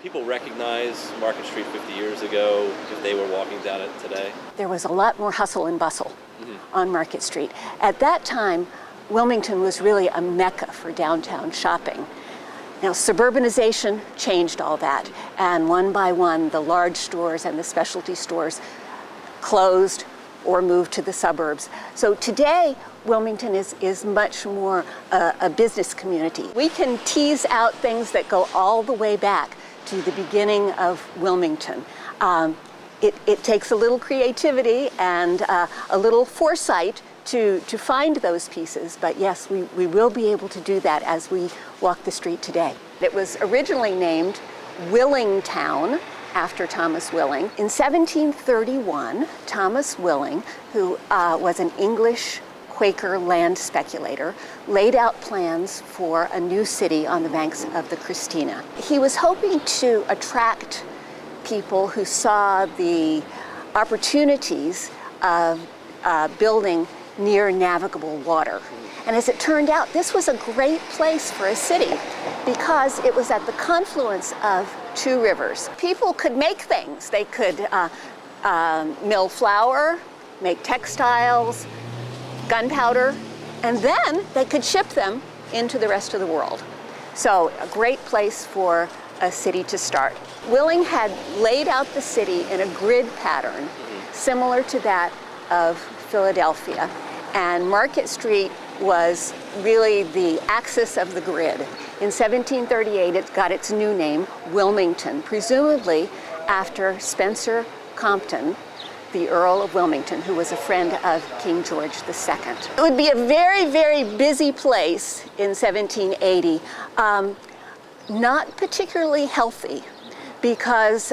people recognize Market Street 50 years ago if they were walking down it today? There was a lot more hustle and bustle on Market Street. At that time, Wilmington was really a mecca for downtown shopping. Now, suburbanization changed all that, and one by one, the large stores and the specialty stores closed or moved to the suburbs. So today, Wilmington is much more a business community. We can tease out things that go all the way back to the beginning of Wilmington. It takes a little creativity and a little foresight to find those pieces, but yes, we will be able to do that as we walk the street today. It was originally named Willingtown, after Thomas Willing. In 1731, Thomas Willing, who was an English Quaker land speculator, laid out plans for a new city on the banks of the Christina. He was hoping to attract people who saw the opportunities of building near navigable water. And as it turned out, this was a great place for a city because it was at the confluence of two rivers. People could make things. They could mill flour, make textiles, gunpowder, and then they could ship them into the rest of the world. So a great place for a city to start. Willing had laid out the city in a grid pattern similar to that of Philadelphia, and Market Street was really the axis of the grid. In 1738, it got its new name, Wilmington, presumably after Spencer Compton, the Earl of Wilmington, who was a friend of King George II. It would be a very, very busy place in 1780, not particularly healthy, because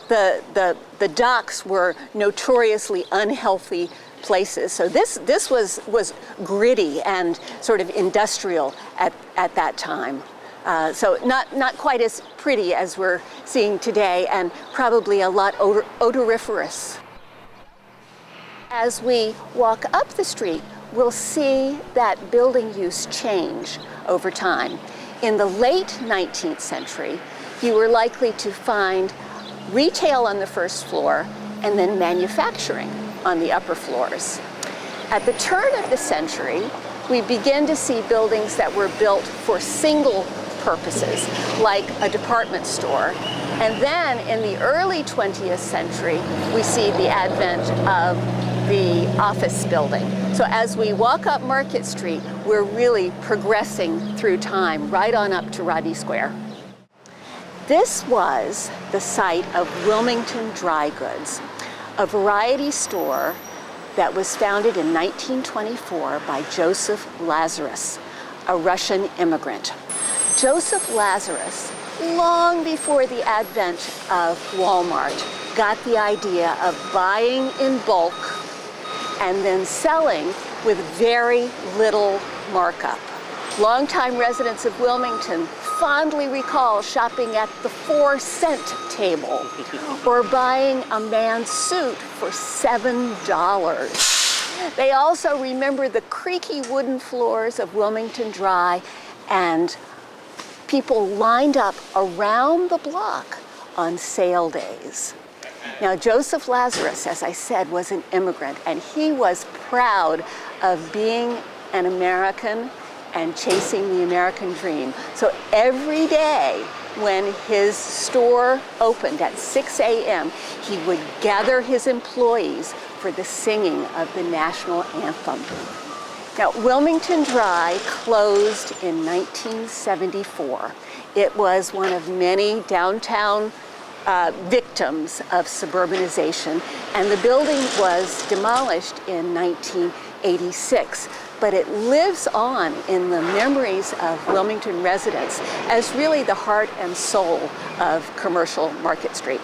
the docks were notoriously unhealthy places. So this was gritty and sort of industrial at that time. So not quite as pretty as we're seeing today, and probably a lot odoriferous. As we walk up the street, we'll see that building use change over time. In the late 19th century, you were likely to find retail on the first floor and then manufacturing on the upper floors. At the turn of the century, we begin to see buildings that were built for single purposes, like a department store. And then in the early 20th century, we see the advent of the office building. So as we walk up Market Street, we're really progressing through time, right on up to Rodney Square. This was the site of Wilmington Dry Goods, a variety store that was founded in 1924 by Joseph Lazarus, a Russian immigrant. Joseph Lazarus, long before the advent of Walmart, got the idea of buying in bulk and then selling with very little markup. Longtime residents of Wilmington fondly recall shopping at the 4-cent table or buying a man's suit for $7. They also remember the creaky wooden floors of Wilmington Dry, and people lined up around the block on sale days. Now, Joseph Lazarus, as I said, was an immigrant, and he was proud of being an American and chasing the American dream. So every day when his store opened at 6 a.m., he would gather his employees for the singing of the national anthem. Now, Wilmington Dry closed in 1974. It was one of many downtown victims of suburbanization, and the building was demolished in 1986. But it lives on in the memories of Wilmington residents as really the heart and soul of commercial Market Street.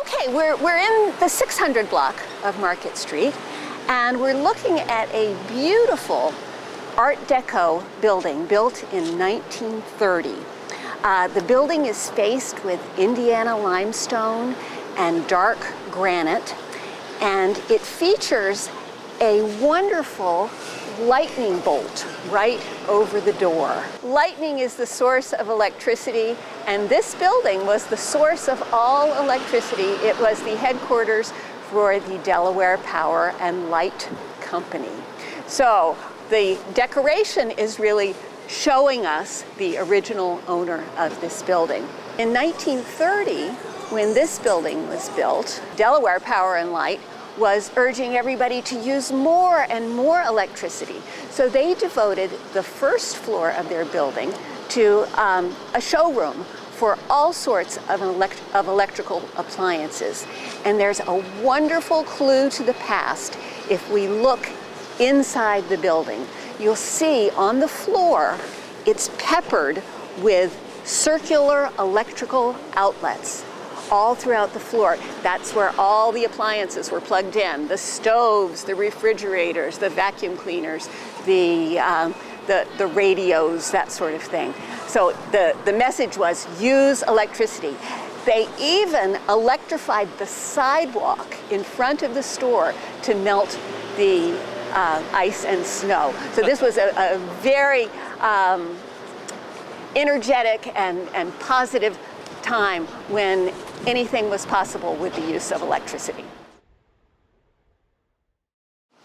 Okay, we're in the 600 block of Market Street, and we're looking at a beautiful Art Deco building built in 1930. The building is faced with Indiana limestone and dark granite, and it features a wonderful lightning bolt right over the door. Lightning is the source of electricity, and this building was the source of all electricity. It was the headquarters for the Delaware Power and Light Company. So the decoration is really showing us the original owner of this building. In 1930, when this building was built, Delaware Power and Light was urging everybody to use more and more electricity. So they devoted the first floor of their building to a showroom for all sorts of electrical appliances. And there's a wonderful clue to the past. If we look inside the building, you'll see on the floor, it's peppered with circular electrical outlets all throughout the floor. That's where all the appliances were plugged in. The stoves, the refrigerators, the vacuum cleaners, the radios, that sort of thing. So the message was use electricity. They even electrified the sidewalk in front of the store to melt the ice and snow. So this was a very energetic and positive time when anything was possible with the use of electricity.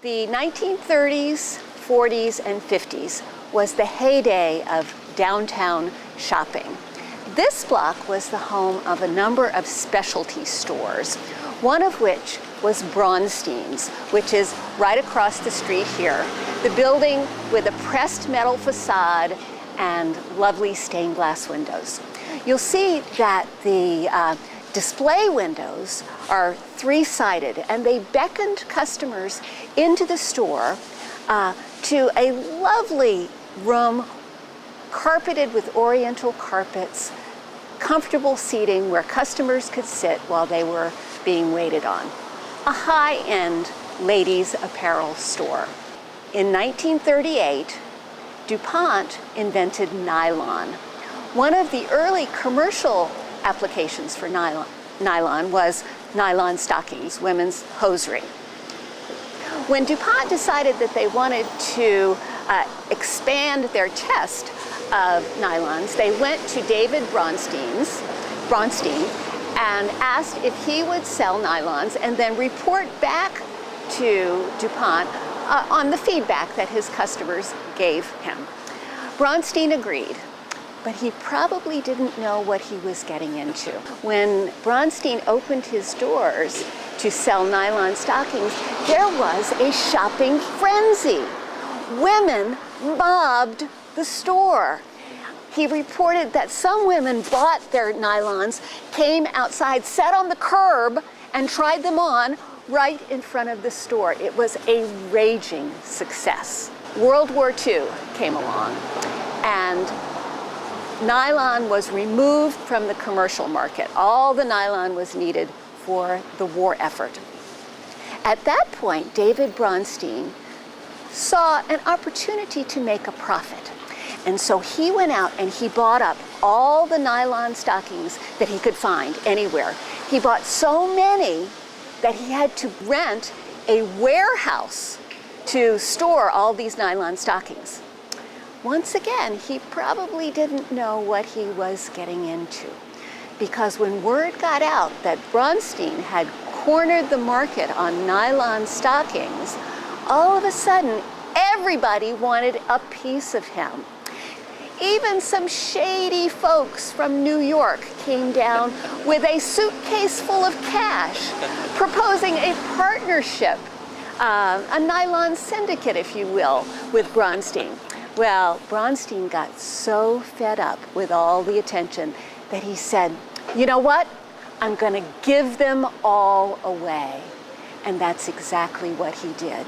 The 1930s, 40s, and 50s was the heyday of downtown shopping. This block was the home of a number of specialty stores, one of which was Bronsteins, which is right across the street here. The building with a pressed metal facade and lovely stained glass windows. You'll see that the display windows are three-sided, and they beckoned customers into the store to a lovely room carpeted with oriental carpets, comfortable seating where customers could sit while they were being waited on. A high-end ladies' apparel store. In 1938, DuPont invented nylon. One of the early commercial applications for nylon was nylon stockings, women's hosiery. When DuPont decided that they wanted to expand their test of nylons, they went to David Bronstein and asked if he would sell nylons and then report back to DuPont on the feedback that his customers gave him. Bronstein agreed, but he probably didn't know what he was getting into. When Bronstein opened his doors to sell nylon stockings, there was a shopping frenzy. Women mobbed the store. He reported that some women bought their nylons, came outside, sat on the curb, and tried them on right in front of the store. It was a raging success. World War II came along, and nylon was removed from the commercial market. All the nylon was needed for the war effort. At that point, David Bronstein saw an opportunity to make a profit. And so he went out and he bought up all the nylon stockings that he could find anywhere. He bought so many that he had to rent a warehouse to store all these nylon stockings. Once again, he probably didn't know what he was getting into, because when word got out that Bronstein had cornered the market on nylon stockings, all of a sudden, everybody wanted a piece of him. Even some shady folks from New York came down with a suitcase full of cash, proposing a partnership, a nylon syndicate, if you will, with Bronstein. Well, Bronstein got so fed up with all the attention that he said, you know what? I'm going to give them all away. And that's exactly what he did.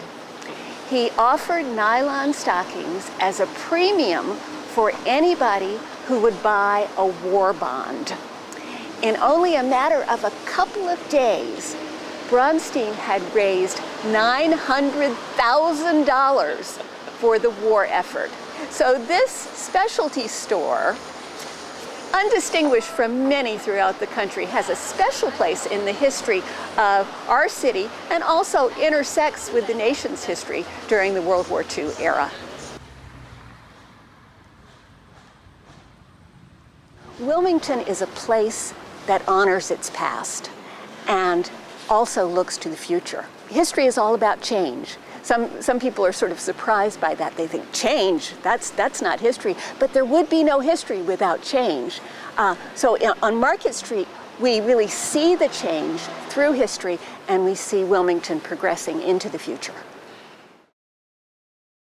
He offered nylon stockings as a premium for anybody who would buy a war bond. In only a matter of a couple of days, Bronstein had raised $900,000 for the war effort. So this specialty store undistinguished from many throughout the country, has a special place in the history of our city and also intersects with the nation's history during the World War II era. Wilmington is a place that honors its past and also looks to the future. History is all about change. Some people are sort of surprised by that. They think, change, that's not history. But there would be no history without change. So on Market Street, we really see the change through history, and we see Wilmington progressing into the future.